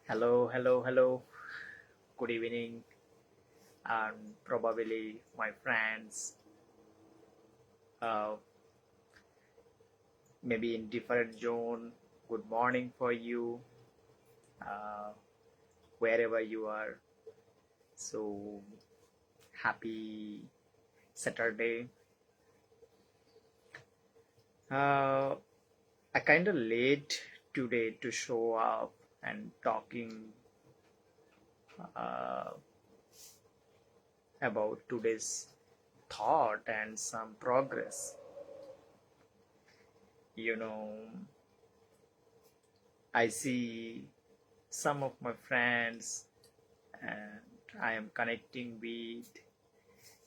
Hello, hello, hello. Good evening, and probably my friends, uh, maybe in different zone. Good morning for you, uh, wherever you are. So happy Saturday. Uh, I kind of late today to show up and talking uh, about today's thought and some progress. You know, I see some of my friends and I am connecting with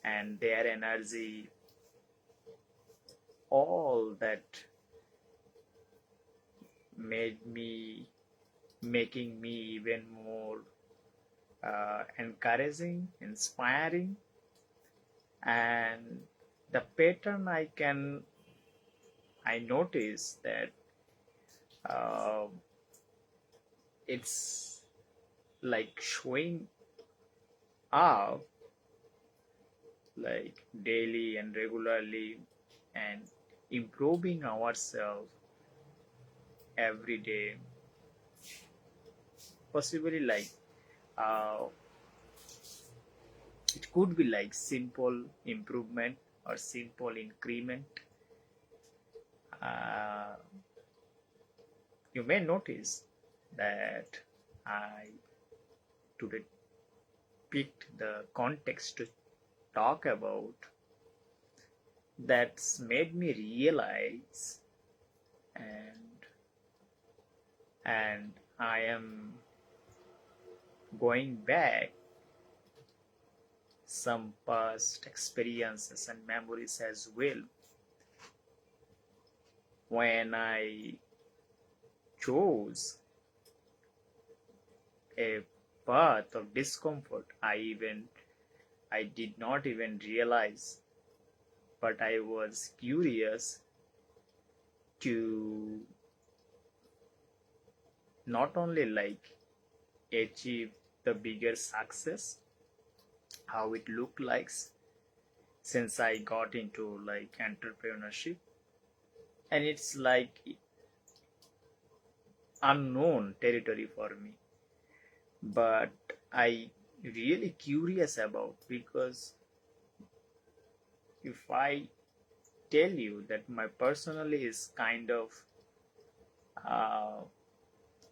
and their energy, all that made me making me even more encouraging, inspiring, and the pattern I notice that uh, it's like showing up like daily and regularly and improving ourselves every day, possibly like uh, it could be like simple improvement or simple increment. uh, you may notice that I today picked the context to talk about that's made me realize, and I am going back some past experiences and memories as well. When I chose a path of discomfort, I did not even realize, but I was curious to not only like achieve the bigger success, how it looked like since I got into like entrepreneurship, and it's like unknown territory for me, but I really curious about, because if I tell you that my personally is kind of uh,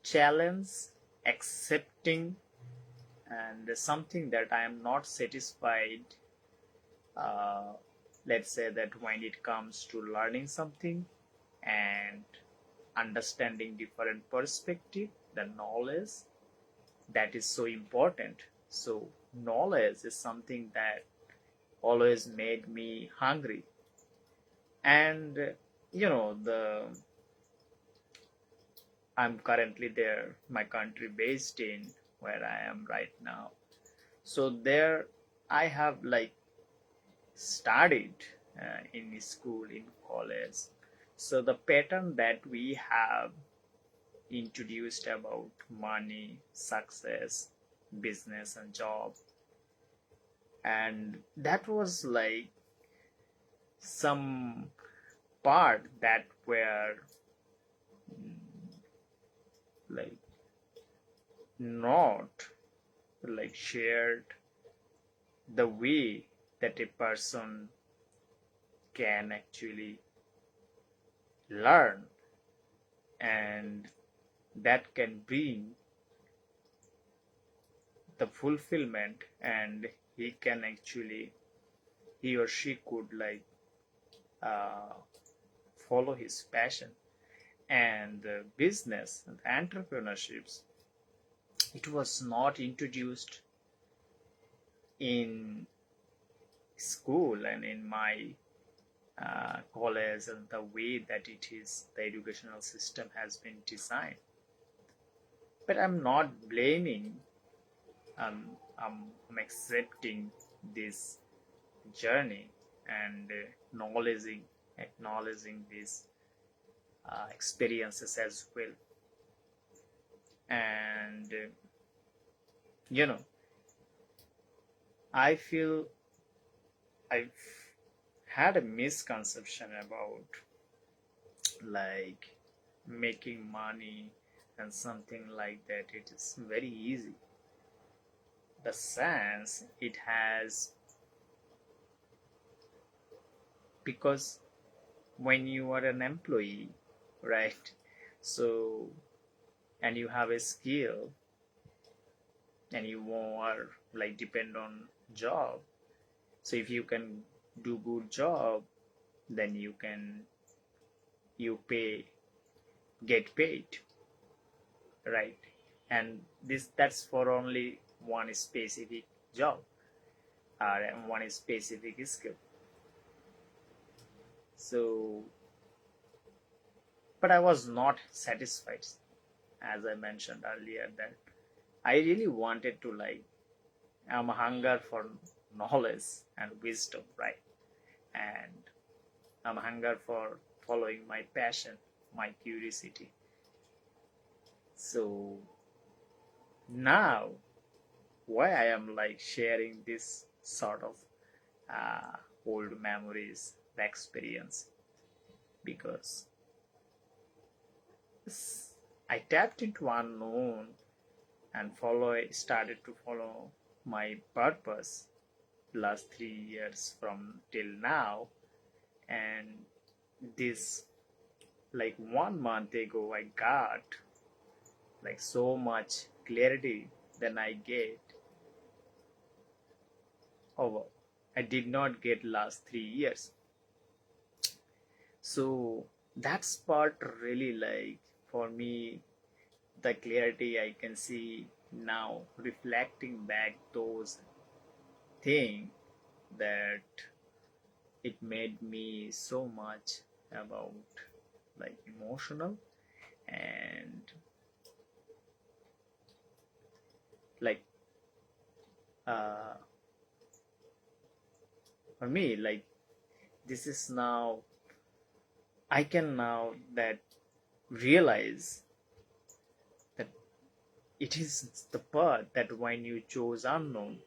challenge accepting and something that I am not satisfied, uh, let's say that when it comes to learning something and understanding different perspective, the knowledge that is so important. So knowledge is something that always made me hungry. And the I'm currently there, my country based in where I am right now. So there I have like studied in school, in college. So the pattern that we have introduced about money, success, business, and job, and that was like some part that were like not like shared the way that a person can actually learn, and that can bring the fulfillment, and he can actually, he or she could like uh, follow his passion. And the business and entrepreneurships, it was not introduced in school and in my college, and the way that it is, the educational system has been designed. But I'm not blaming, I'm accepting this journey and acknowledging these experiences as well. And you know, I feel I've had a misconception about like making money and something like that. It is very easy. The sense it has, because when you are an employee, right? So, and you have a skill and you are like depend on job. So if you can do good job, then you pay get paid, right? And that's for only one specific job or one specific skill. So, but I was not satisfied, as I mentioned earlier, that I really wanted to like I'm hunger for knowledge and wisdom, right? And I'm hunger for following my passion, my curiosity. So now why I am like sharing this sort of uh, old memories, the experience, because I tapped into unknown and started to follow my purpose last 3 years from till now. And this like 1 month ago I got like so much clarity than I get over I did not get last 3 years. So that's part really like for me the clarity I can see now reflecting back those things, that it made me so much about like emotional and like uh for me like this is now I can now that realize that it is the path that when you chose unknown,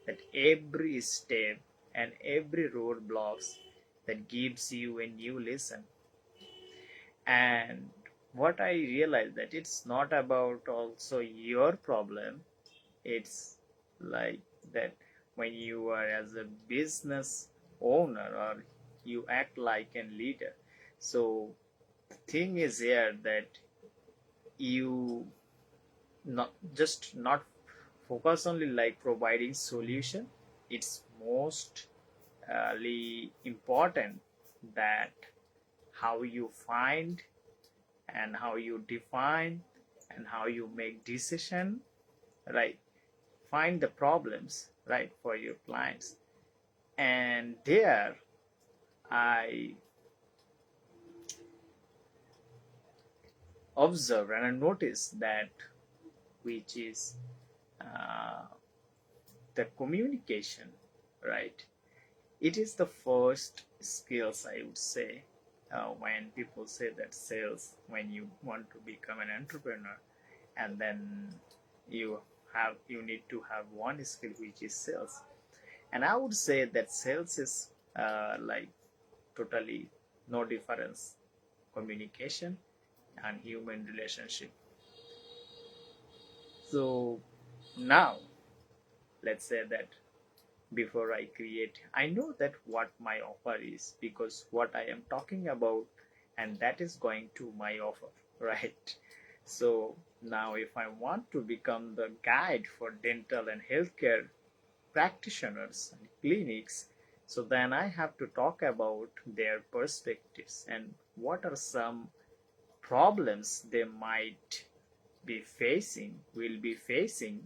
that every step and every roadblocks that gives you a new lesson. And what I realized that it's not about also your problem. It's like that when you are as a business owner or you act like a leader. So the thing is here that you not focus only like providing solution. It's most important that how you find and how you define and how you make decision, right? Find the problems, right, for your clients. And there I observe and I notice that which is uh, the communication, right? It is the first skills I would say when people say that sales, when you want to become an entrepreneur, and then you you need to have one skill which is sales. And I would say that sales is like totally no difference communication and human relationship. So now let's say that before I create, I know that what my offer is because what I am talking about, and that is going to my offer, right? So now, if I want to become the guide for dental and healthcare practitioners and clinics, so then I have to talk about their perspectives and what are some problems they might be facing, will be facing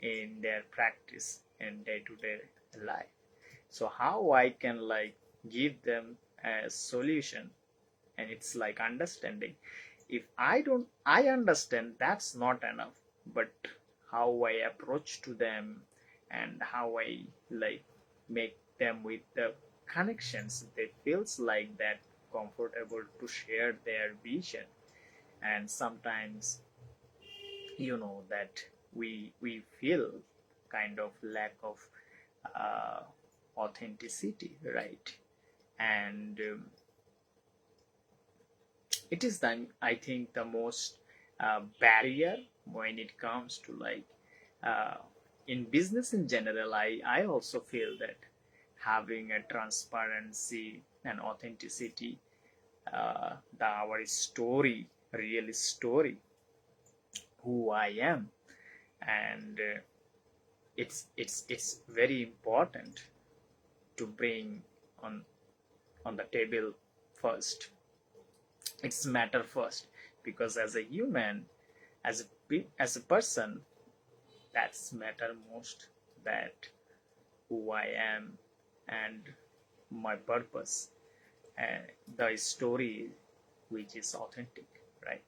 in their practice and day-to-day life. So how I can like give them a solution, and it's like understanding. If I understand, that's not enough, but how I approach to them and how I like make them with the connections, they feels like that comfortable to share their vision. And sometimes that we feel kind of lack of uh, authenticity, right? And it is then, I think, the most barrier when it comes to like uh, in business in general. I also feel that having a transparency and authenticity, our story, real story, who I am, and it's very important to bring on on the table first. It's matter first, because as a human, as a person, that's matter most, that who I am and my purpose, and the story which is authentic, right?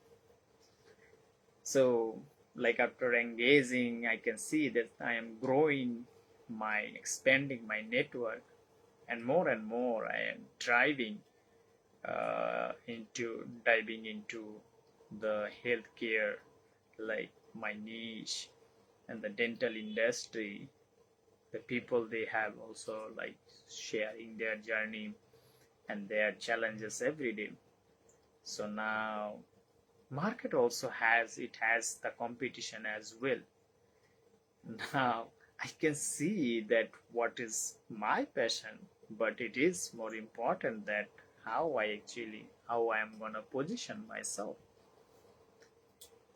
So, like after engaging, I can see that I am growing, my expanding my network, and more I am driving into diving into the healthcare, like my niche, and the dental industry. The people, they have also like sharing their journey and their challenges every day. So now market also has the competition as well. Now I can see that what is my passion, but it is more important that how I am gonna position myself,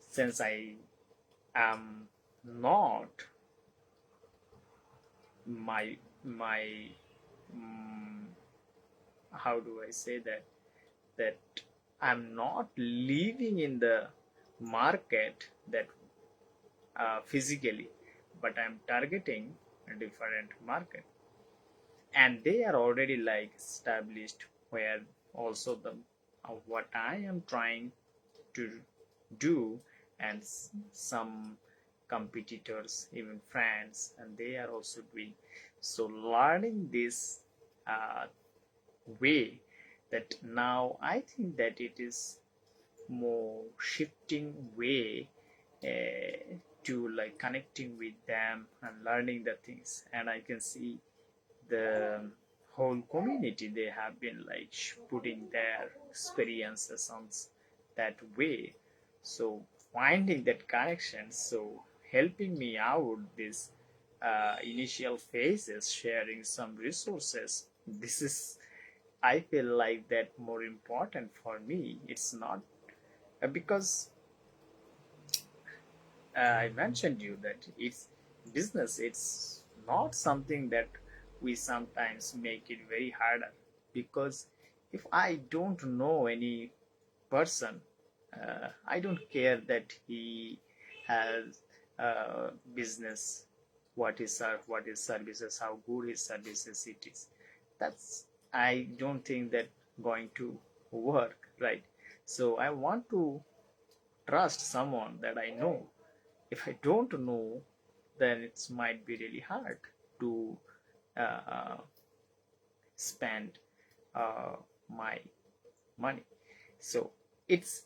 since I am not my mm, how do I say that I'm not living in the market that physically, but I'm targeting a different market, and they are already like established, where also the what I am trying to do, and some competitors, even friends, and they are also doing. So learning this uh, way, that now I think that it is more shifting way to like connecting with them and learning the things. And I can see the whole community, they have been like putting their experiences on that way. So finding that connection, so helping me out this initial phases, sharing some resources, this is, I feel like that more important for me. It's not because I mentioned you that it's business. It's not something that we sometimes make it very harder, because if I don't know any person, I don't care that he has business, what his services, how good his services it is. That's, I don't think that going to work, right? So I want to trust someone that I know. If I don't know, then it might be really hard to uh, spend uh, my money. So it's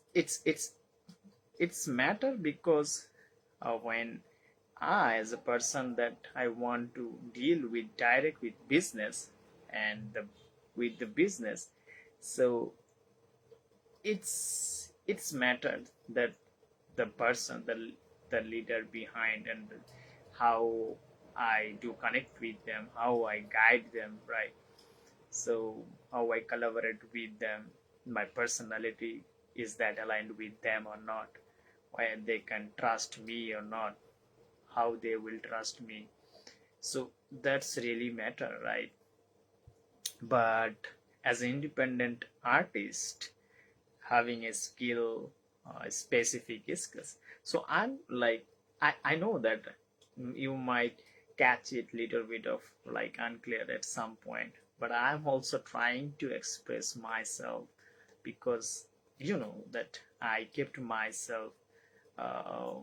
matter, because when I, as a person, that I want to deal with direct with business, and with the business, so it's mattered that the person, the leader behind, and how I do connect with them, how I guide them, right? So how I collaborate with them, my personality, is that aligned with them or not, when they can trust me or not, how they will trust me. So that's really matter, right? But as an independent artist, having a skill, specific skills, so I'm like, I know that you might catch it little bit of like unclear at some point, but I'm also trying to express myself, because that I kept myself uh,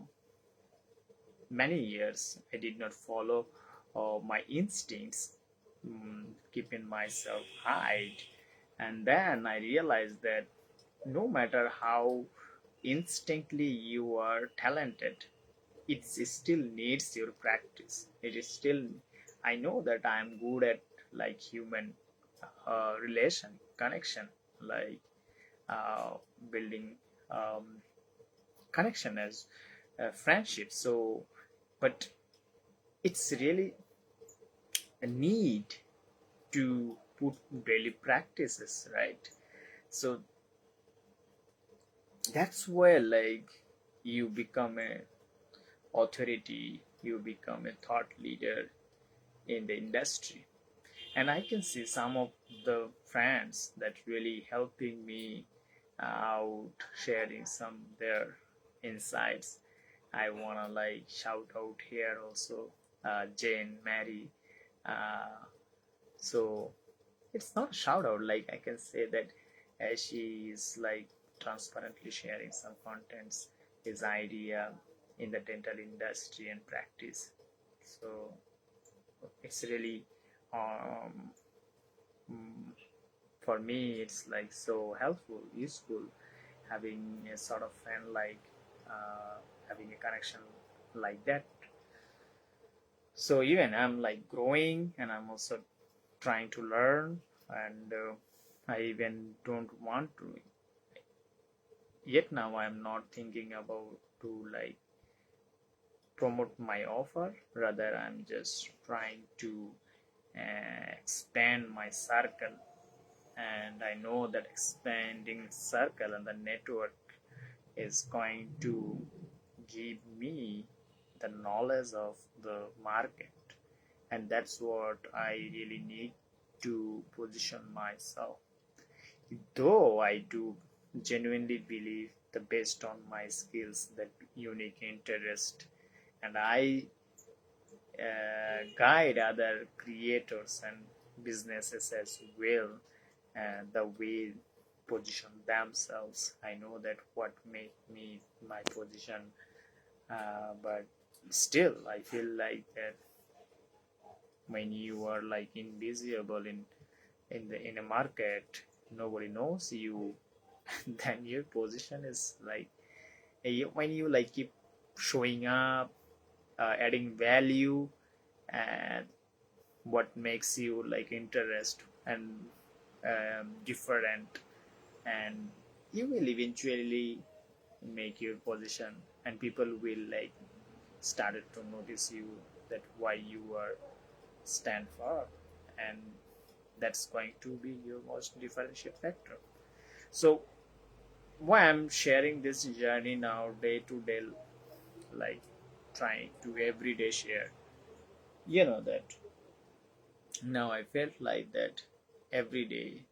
many years. I did not follow my instincts, keeping myself hide. And then I realized that no matter how instinctively you are talented, it still needs your practice. It is still, I know that I'm good at like human relation connection, like uh, building um, connection as friendship. So but it's really a need to put daily practices, right? So that's where like you become a authority, you become a thought leader in the industry. And I can see some of the friends that really helping me out, sharing some their insights. I wanna like shout out here also Jane, Mary. So it's not a shout out, like I can say that she is like transparently sharing some contents, his idea in the dental industry and practice. So it's really um, mm, for me it's like so helpful, useful, having a sort of friend like having a connection like that. So even I'm like growing and I'm also trying to learn, and I even don't want to yet. Now I'm not thinking about to like promote my offer, rather I'm just trying to expand my circle. And I know that expanding circle and the network is going to give me the knowledge of the market, and that's what I really need to position myself. Though I do genuinely believe the based on my skills, that unique interest, and I guide other creators and businesses as well, and the way position themselves. I know that what make me my position, but still I feel like that when you are like invisible in a market, nobody knows you, then your position is like when you like keep showing up, adding value, and what makes you like interest and different, and you will eventually make your position, and people will like started to notice you, that why you are stand for, and that's going to be your most differentiate factor. So why I'm sharing this journey now, day to day, like trying to every day share, that now I felt like that every day,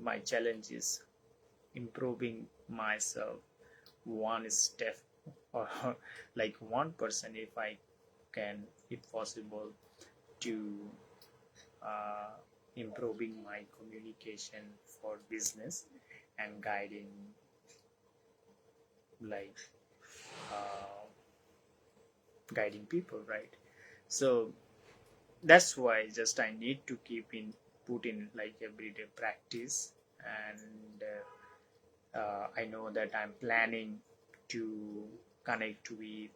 my challenge is improving myself one step, or like 1%, if I can, if possible, to uh, improving my communication for business and guiding, like uh, guiding people, right? So that's why just I need to keep in put in like everyday practice. And I know that I'm planning to connect with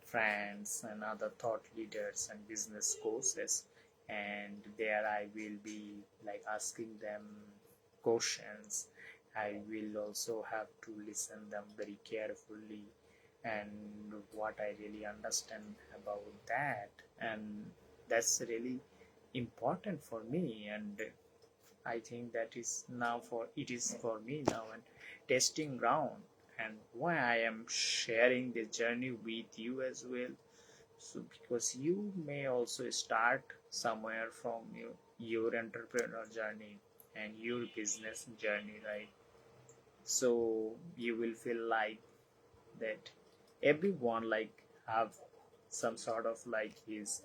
friends and other thought leaders and business coaches, and there I will be like asking them questions. I will also have to listen them very carefully, and what I really understand about that, and that's really important for me. And I think that is now for it is for me now and testing ground, and why I am sharing the journey with you as well. So because you may also start somewhere from your entrepreneur journey and your business journey, right? So you will feel like that everyone like have some sort of like his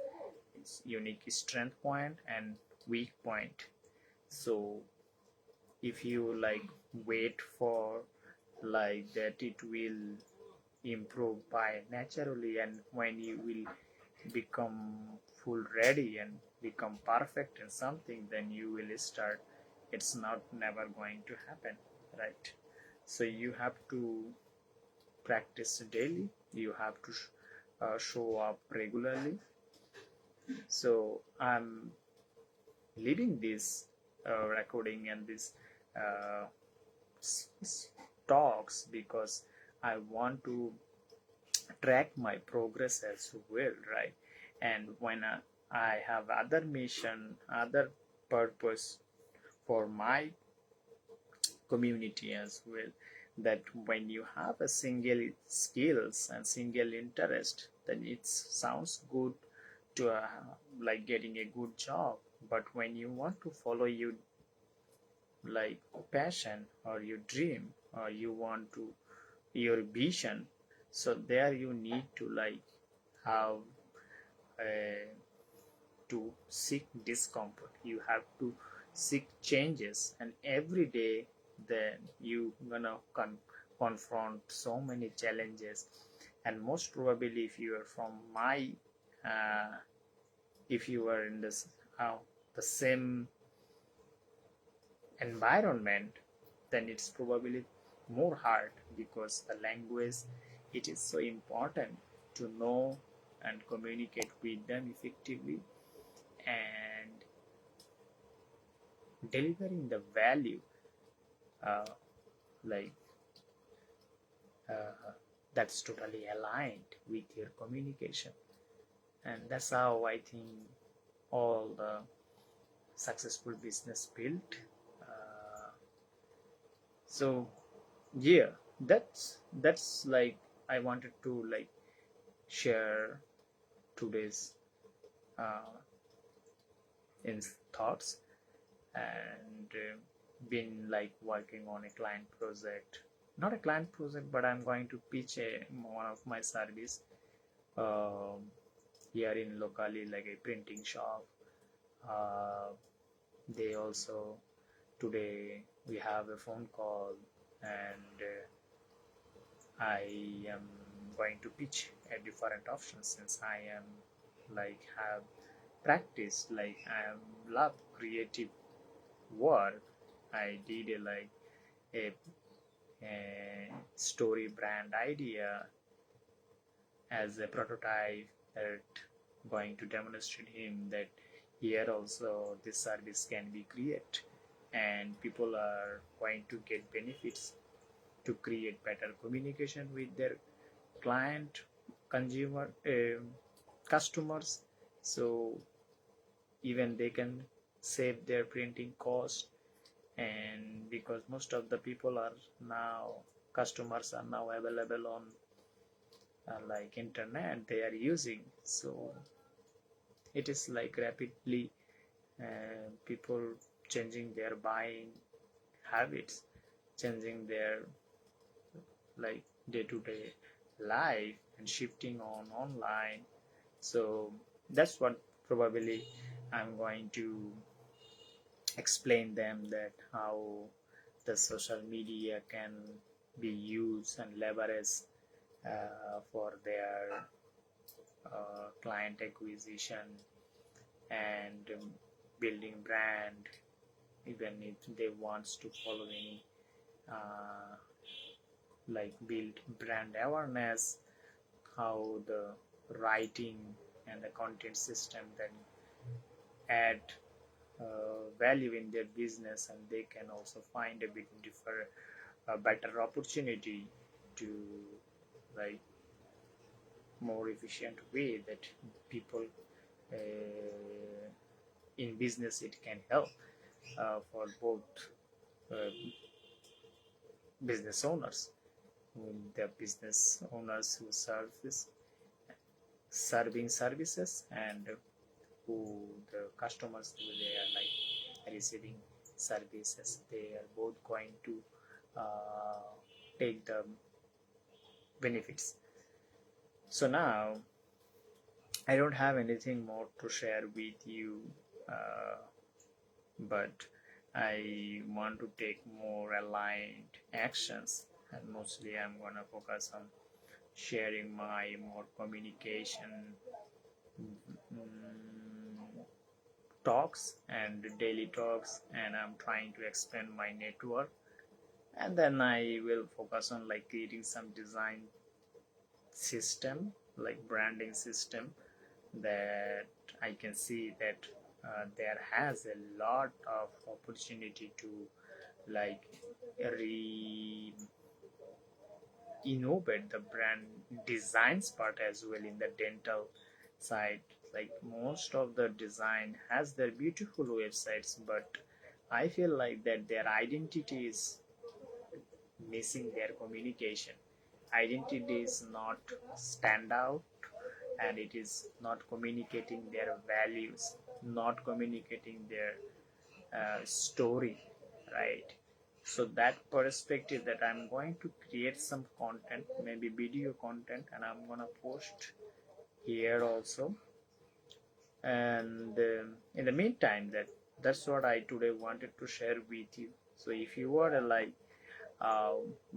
unique strength point and weak point. So if you like wait for like that, it will improve by naturally, and when you will become full ready and become perfect in something, then you will start. It's not never going to happen, right? So you have to practice daily. You have to show up regularly. So I'm leaving this recording and this uh, talks because I want to track my progress as well, right? And when I have other mission, other purpose for my community as well, that when you have a single skills and single interest, then it sounds good to like getting a good job. But when you want to follow your like passion or your dream or you want to your vision, so there you need to like have uh, to seek discomfort, you have to seek changes, and every day then you gonna confront so many challenges. And most probably if you are from my uh, if you are in this the same environment, then it's probably more hard, because the language, it is so important to know and communicate with them effectively, and delivering the value uh, like uh, that's totally aligned with your communication. And that's how I think all the successful business built. So yeah, that's like I wanted to like share today's uh, in thoughts, and been like working on a client project, not a client project, but I'm going to pitch one of my service um, here in locally, like a printing shop. uh, they also, today we have a phone call, and I am going to pitch a different option, since I am like have practice, like I am love creative work. I did a story brand idea as a prototype, that going to demonstrate him that here also this service can be created, and people are going to get benefits to create better communication with their client, consumer, customers. So even they can save their printing cost, and because most of the people are now, customers are now available on like internet they are using, so it is like rapidly people changing their buying habits, changing their like day-to-day life and shifting on online. So that's what probably I'm going to explain them, that how the social media can be used and leveraged for their client acquisition and building brand, even if they wants to follow any uh, like build brand awareness, how the writing and the content system then add value in their business, and they can also find a bit different better opportunity to like more efficient way that people in business it can help for both uh, business owners, the business owners who serving services, and who the customers who they are like receiving services, they are both going to take the benefits. So now I don't have anything more to share with you, uh, but I want to take more aligned actions, and mostly I'm gonna focus on sharing my more communication talks and daily talks, and I'm trying to expand my network and then I will focus on like creating some design system, like branding system, that I can see that there has a lot of opportunity to like re innovate the brand designs part as well in the dental side. Like most of the design has their beautiful websites, but I feel like that their identity is missing, their communication identity is not stand out, and it is not communicating their values, not communicating their story, right? So that perspective, that I'm going to create some content, maybe video content, and I'm gonna post here also. And in the meantime, that's what I today wanted to share with you. So if you are a like uh,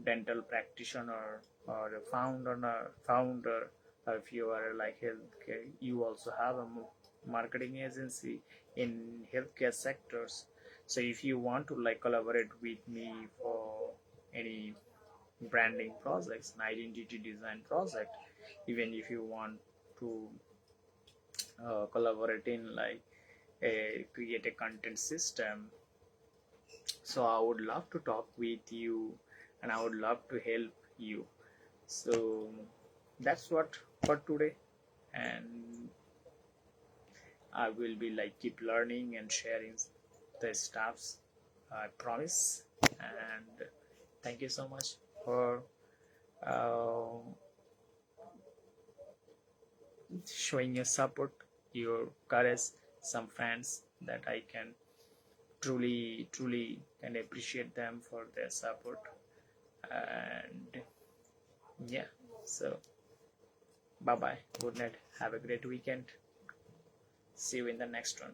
dental practitioner or a founder, or if you are like healthcare, you also have a marketing agency in healthcare sectors. So if you want to like collaborate with me for any branding projects and identity design project, even if you want to collaborate in like create a content system, so I would love to talk with you, and I would love to help you. So that's what for today, and I will be like keep learning and sharing the stuffs, I promise. And thank you so much for uh, showing your support, your courage, some fans that I can truly can appreciate them for their support. And yeah, so bye bye, good night, have a great weekend, see you in the next one.